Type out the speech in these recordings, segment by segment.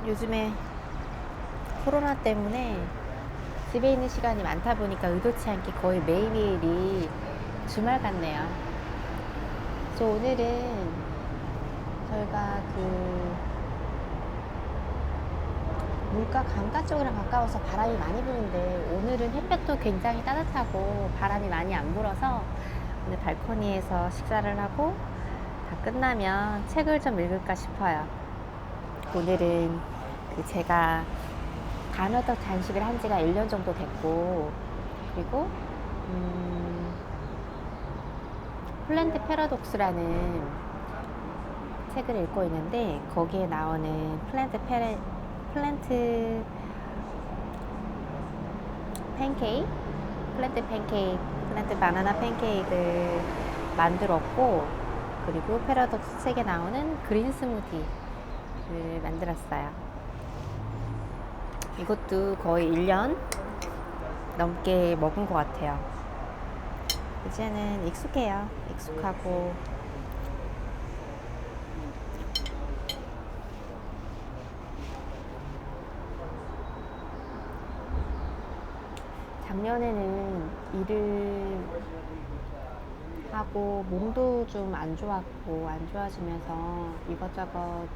요즘에 코로나 때문에 집에 있는 시간이 많다 보니까 의도치 않게 거의 매일이 주말 같네요. 그래서 오늘은 저희가 물가 강가 쪽이랑 가까워서 바람이 많이 부는데, 오늘은 햇볕도 굉장히 따뜻하고 바람이 많이 안 불어서 오늘 발코니에서 식사를 하고 다 끝나면 책을 좀 읽을까 싶어요. 오늘은 제가 단어적 단식을 한 지가 1년 정도 됐고, 그리고 플랜트 패러독스라는 책을 읽고 있는데, 거기에 나오는 플랜트 팬케이크, 플랜트 바나나 팬케이크를 만들었고, 그리고 패러독스 책에 나오는 그린 스무디를 만들었어요. 이것도 거의 1년 넘게 먹은 것 같아요. 이제는 익숙하고. 작년에는 일을 하고 몸도 좀 안 좋아지면서 이것저것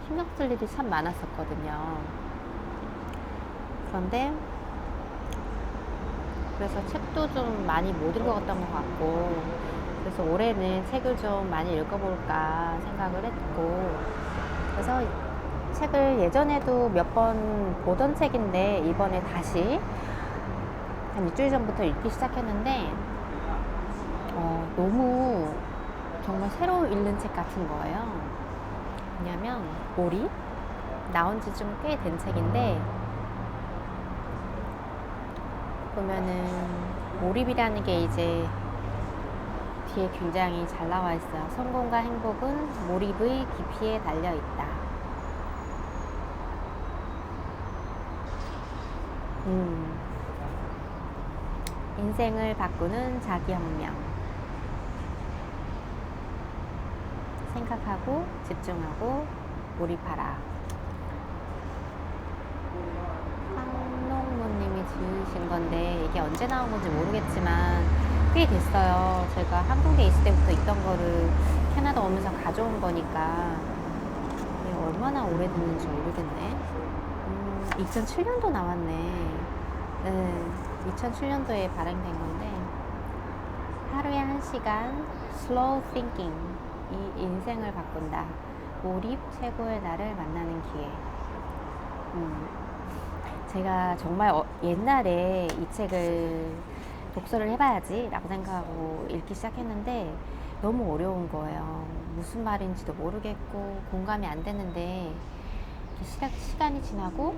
신경 쓸 일이 참 많았었거든요. 그런데 그래서 책도 좀 많이 못 읽었던 것 같고, 그래서 올해는 책을 좀 많이 읽어볼까 생각을 했고, 그래서 책을 예전에도 몇 번 보던 책인데 이번에 다시 한 일주일 전부터 읽기 시작했는데, 너무 정말 새로 읽는 책 같은 거예요. 왜냐면 몰입 나온 지 좀 꽤 된 책인데, 보면은 몰입이라는 게 이제 뒤에 굉장히 잘 나와 있어요. 성공과 행복은 몰입의 깊이에 달려 있다. 인생을 바꾸는 자기혁명. 생각하고 집중하고 몰입하라. 황농모님이 지으신 건데, 이게 언제 나온 건지 모르겠지만 꽤 됐어요. 제가 한국에 있을 때부터 있던 거를 캐나다 오면서 가져온 거니까 이게 얼마나 오래됐는지 모르겠네. 2007년도 나왔네. 네, 2007년도에 발행된 건데, 하루에 1시간 슬로우 띵킹, 이 인생을 바꾼다. 몰입 최고의 나를 만나는 기회. 제가 정말 옛날에 이 책을 독서를 해봐야지 라고 생각하고 읽기 시작했는데, 너무 어려운 거예요. 무슨 말인지도 모르겠고 공감이 안 되는데, 시간이 지나고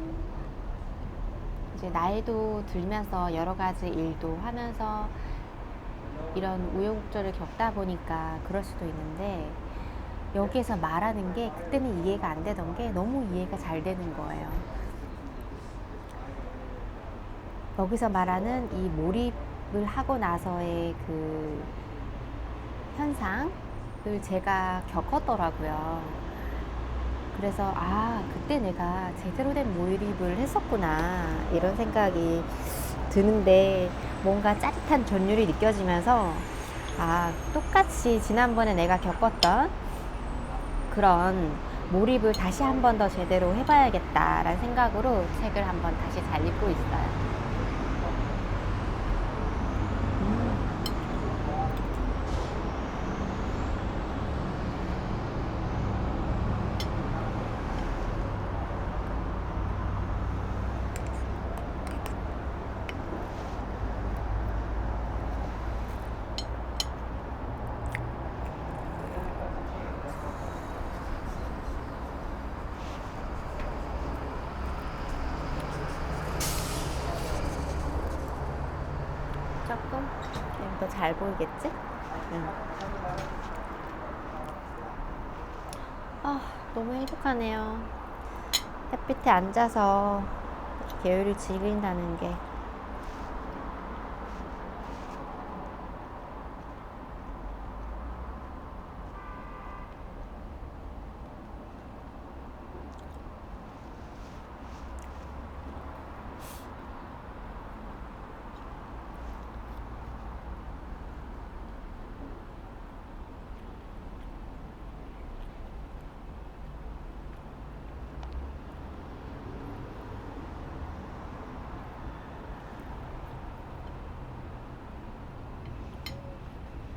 이제 나이도 들면서 여러 가지 일도 하면서 이런 우여곡절을 겪다 보니까 그럴 수도 있는데, 여기에서 말하는 게 그때는 이해가 안 되던 게 너무 이해가 잘 되는 거예요. 여기서 말하는 이 몰입을 하고 나서의 그 현상을 제가 겪었더라고요. 그래서 그때 내가 제대로 된 몰입을 했었구나, 이런 생각이 드는데, 뭔가 짜릿한 전율이 느껴지면서 똑같이 지난번에 내가 겪었던 그런 몰입을 다시 한 번 더 제대로 해봐야겠다라는 생각으로 책을 한번 다시 잘 읽고 있어요. 조금 더 잘 보이겠지? 너무 행복하네요. 햇빛에 앉아서 여유를 즐긴다는 게.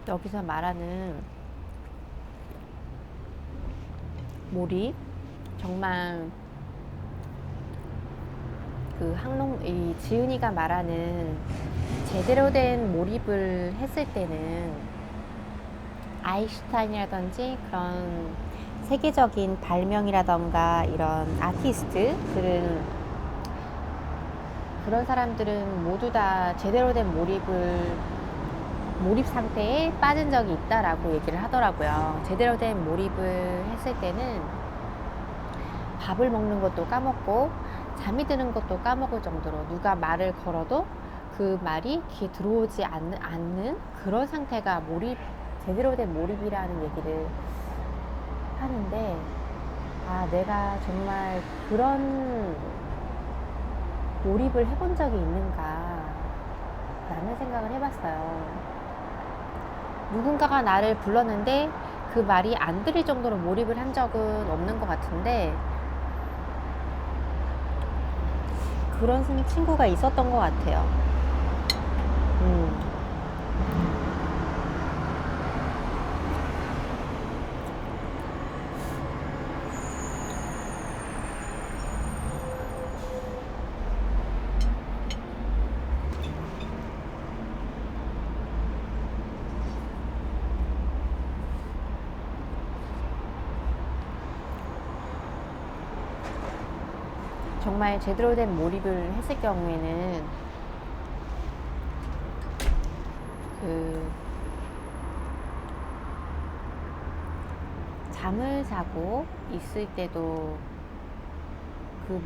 여기서 말하는 몰입, 정말 이 지은이가 말하는 제대로 된 몰입을 했을 때는 아인슈타인이라든지 그런 세계적인 발명이라던가 이런 그런 사람들은 모두 다 제대로 된 몰입 상태에 빠진 적이 있다라고 얘기를 하더라고요. 제대로 된 몰입을 했을 때는 밥을 먹는 것도 까먹고 잠이 드는 것도 까먹을 정도로 누가 말을 걸어도 그 말이 귀에 들어오지 않는 그런 상태가 제대로 된 몰입이라는 얘기를 하는데, 내가 정말 그런 몰입을 해본 적이 있는가 라는 생각을 해봤어요. 누군가가 나를 불렀는데 그 말이 안 들릴 정도로 몰입을 한 적은 없는 것 같은데, 그런 친구가 있었던 것 같아요. 정말 제대로 된 몰입을 했을 경우에는 잠을 자고 있을 때도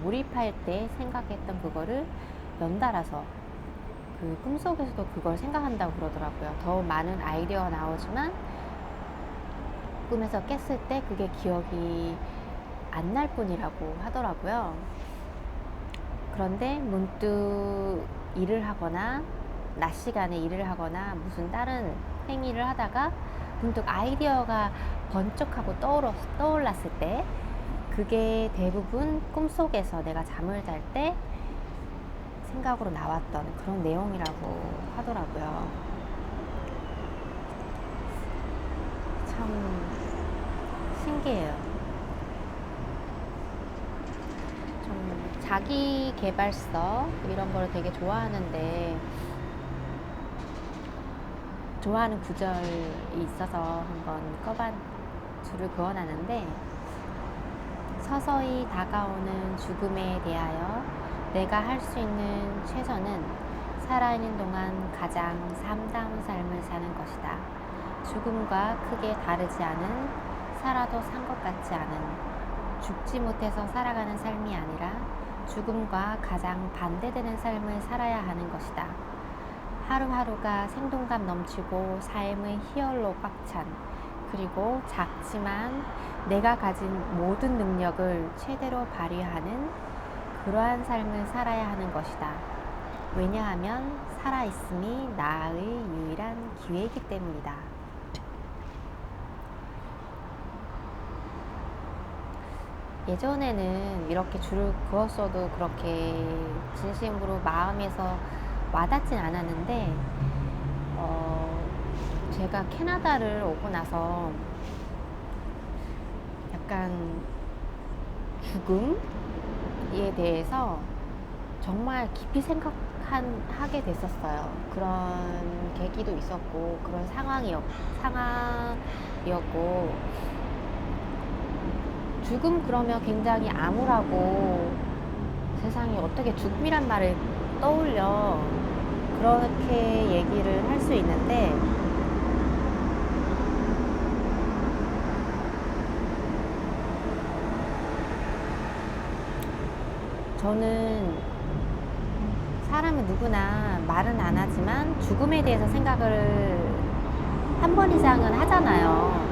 몰입할 때 생각했던 그거를 연달아서 꿈속에서도 그걸 생각한다고 그러더라고요. 더 많은 아이디어가 나오지만 꿈에서 깼을 때 그게 기억이 안 날 뿐이라고 하더라고요. 그런데 문득 일을 하거나 낮 시간에 일을 하거나 무슨 다른 행위를 하다가 문득 아이디어가 번쩍하고 떠올랐을 때 그게 대부분 꿈속에서 내가 잠을 잘 때 생각으로 나왔던 그런 내용이라고 하더라고요. 참 신기해요. 자기 개발서 이런 거를 되게 좋아하는데, 좋아하는 구절이 있어서 한번 줄을 그어놨는데, 서서히 다가오는 죽음에 대하여 내가 할 수 있는 최선은 살아있는 동안 가장 삶다운 삶을 사는 것이다. 죽음과 크게 다르지 않은, 살아도 산 것 같지 않은, 죽지 못해서 살아가는 삶이 아니라 죽음과 가장 반대되는 삶을 살아야 하는 것이다. 하루하루가 생동감 넘치고 삶의 희열로 꽉 찬, 그리고 작지만 내가 가진 모든 능력을 최대로 발휘하는 그러한 삶을 살아야 하는 것이다. 왜냐하면 살아있음이 나의 유일한 기회이기 때문이다. 예전에는 이렇게 줄을 그었어도 그렇게 진심으로 마음에서 와닿진 않았는데, 제가 캐나다를 오고 나서 약간 죽음에 대해서 정말 깊이 생각하게 됐었어요. 그런 계기도 있었고 그런 상황이었고, 죽음 그러면 굉장히 암울하고 세상에 어떻게 죽음이란 말을 떠올려, 그렇게 얘기를 할 수 있는데, 저는 사람은 누구나 말은 안 하지만 죽음에 대해서 생각을 한 번 이상은 하잖아요.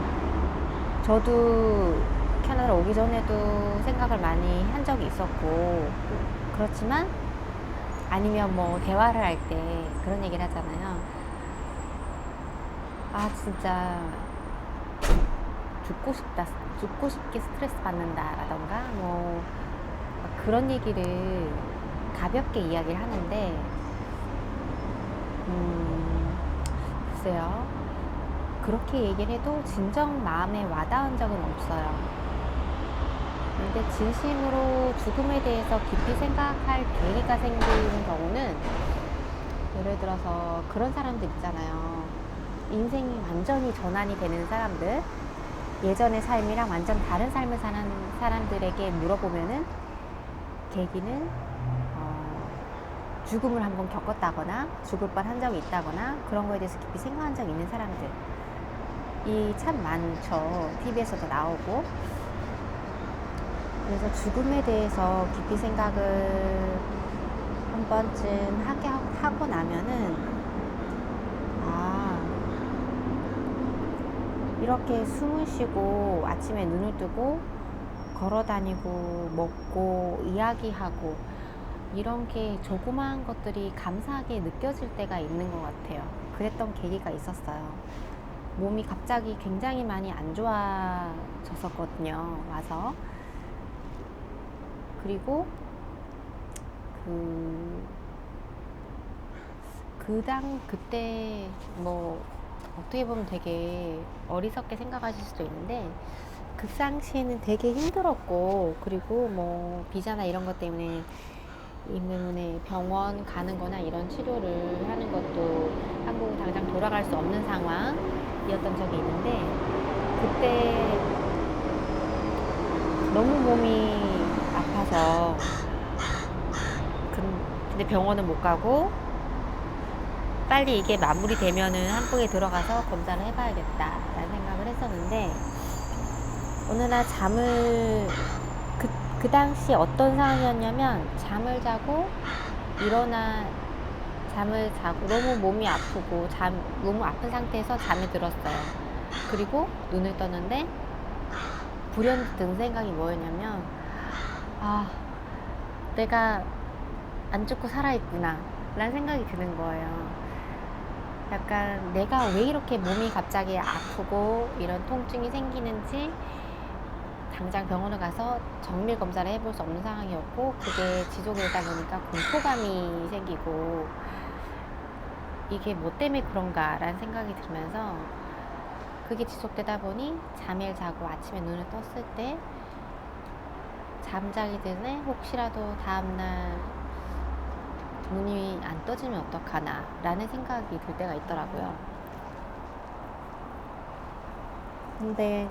저도 캐나다 오기 전에도 생각을 많이 한 적이 있었고, 그렇지만 아니면 뭐 대화를 할 때 그런 얘기를 하잖아요. 진짜 죽고 싶게 스트레스 받는다라던가 뭐 그런 얘기를 가볍게 이야기를 하는데, 글쎄요. 그렇게 얘기를 해도 진정 마음에 와닿은 적은 없어요. 근데 진심으로 죽음에 대해서 깊이 생각할 계기가 생기는 경우는, 예를 들어서 그런 사람들 있잖아요. 인생이 완전히 전환이 되는 사람들, 예전의 삶이랑 완전 다른 삶을 사는 사람들에게 물어보면은 계기는 죽음을 한번 겪었다거나 죽을 뻔한 적이 있다거나 그런 거에 대해서 깊이 생각한 적이 있는 사람들이 참 많죠. TV에서도 나오고. 그래서 죽음에 대해서 깊이 생각을 한 번쯤 하고 나면은, 아, 이렇게 숨을 쉬고 아침에 눈을 뜨고 걸어 다니고 먹고 이야기하고 이런 게 조그마한 것들이 감사하게 느껴질 때가 있는 것 같아요. 그랬던 계기가 있었어요. 몸이 갑자기 굉장히 많이 안 좋아졌었거든요. 와서. 그리고 그때 뭐 어떻게 보면 되게 어리석게 생각하실 수도 있는데, 그 당시에는 되게 힘들었고, 그리고 뭐 비자나 이런 것 때문에 병원 가는 거나 이런 치료를 하는 것도 한국 당장 돌아갈 수 없는 상황이었던 적이 있는데, 그때 너무 몸이 아파서 근데 병원은 못 가고 빨리 이게 마무리되면은 한국에 들어가서 검사를 해봐야겠다 라는 생각을 했었는데, 어느 날 그 당시 어떤 상황이었냐면, 잠을 자고 너무 몸이 아프고 너무 아픈 상태에서 잠이 들었어요. 그리고 눈을 떴는데 불현듯 든 생각이 뭐였냐면, 내가 안 죽고 살아있구나 라는 생각이 드는 거예요. 약간 내가 왜 이렇게 몸이 갑자기 아프고 이런 통증이 생기는지 당장 병원을 가서 정밀 검사를 해볼 수 없는 상황이었고, 그게 지속이 되다 보니까 공포감이 생기고, 이게 뭐 때문에 그런가 라는 생각이 들면서, 그게 지속되다 보니 잠을 자고 아침에 눈을 떴을 때 잠자기 전에 혹시라도 다음날 눈이 안 떠지면 어떡하나 라는 생각이 들 때가 있더라고요. 근데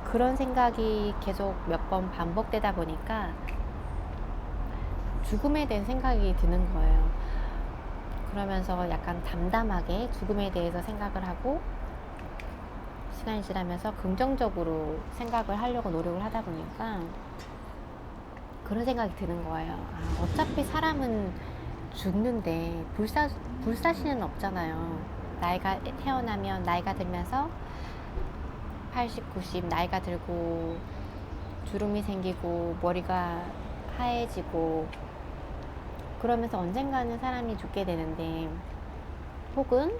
그런 생각이 계속 몇 번 반복되다 보니까 죽음에 대한 생각이 드는 거예요. 그러면서 약간 담담하게 죽음에 대해서 생각을 하고, 시간이 지나면서 긍정적으로 생각을 하려고 노력을 하다 보니까 그런 생각이 드는 거예요. 어차피 사람은 죽는데 불사시는 없잖아요. 태어나면 나이가 들면서 80, 90 나이가 들고 주름이 생기고 머리가 하얘지고 그러면서 언젠가는 사람이 죽게 되는데, 혹은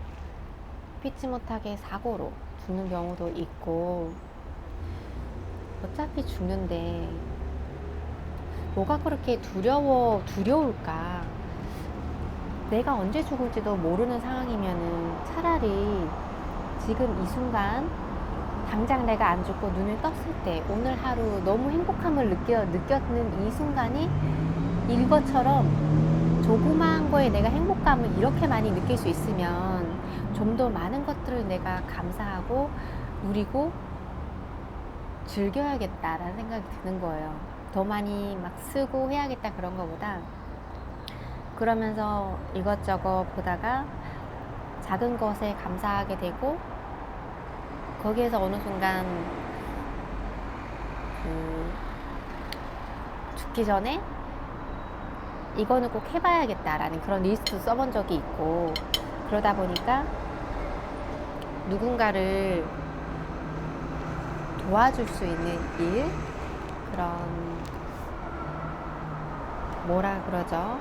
피치 못하게 사고로 죽는 경우도 있고, 어차피 죽는데 뭐가 그렇게 두려울까? 내가 언제 죽을지도 모르는 상황이면은 차라리 지금 이 순간 당장 내가 안 죽고 눈을 떴을 때 오늘 하루 너무 행복함을 느꼈는 이 순간이 이것처럼 조그마한 거에 내가 행복감을 이렇게 많이 느낄 수 있으면 좀 더 많은 것들을 내가 감사하고 누리고 즐겨야겠다라는 생각이 드는 거예요. 더 많이 막 쓰고 해야겠다 그런 거보다, 그러면서 이것저것 보다가 작은 것에 감사하게 되고, 거기에서 어느 순간 죽기 전에 이거는 꼭 해봐야겠다라는 그런 리스트 써본 적이 있고, 그러다 보니까 누군가를 도와줄 수 있는 일, 그런 뭐라 그러죠?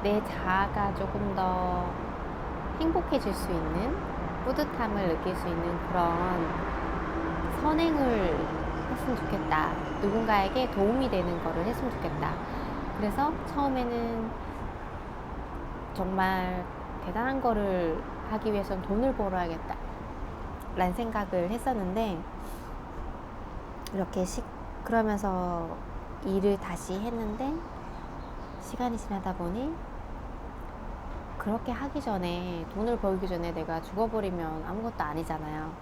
내 자아가 조금 더 행복해질 수 있는, 뿌듯함을 느낄 수 있는 그런 선행을 했으면 좋겠다. 누군가에게 도움이 되는 거를 했으면 좋겠다. 그래서 처음에는 정말 대단한 거를 하기 위해서는 돈을 벌어야겠다 라는 생각을 했었는데, 이렇게 그러면서 일을 다시 했는데, 시간이 지나다 보니 그렇게 하기 전에, 돈을 벌기 전에 내가 죽어버리면 아무것도 아니잖아요.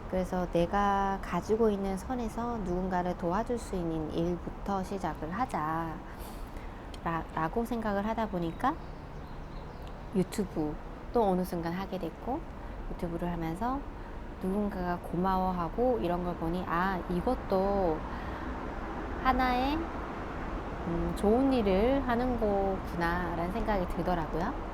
그래서 내가 가지고 있는 선에서 누군가를 도와줄 수 있는 일부터 시작을 하자 라고 생각을 하다 보니까 유튜브 또 어느 순간 하게 됐고, 유튜브를 하면서 누군가가 고마워하고 이런 걸 보니, 아, 이것도 하나의 좋은 일을 하는 거구나 라는 생각이 들더라고요.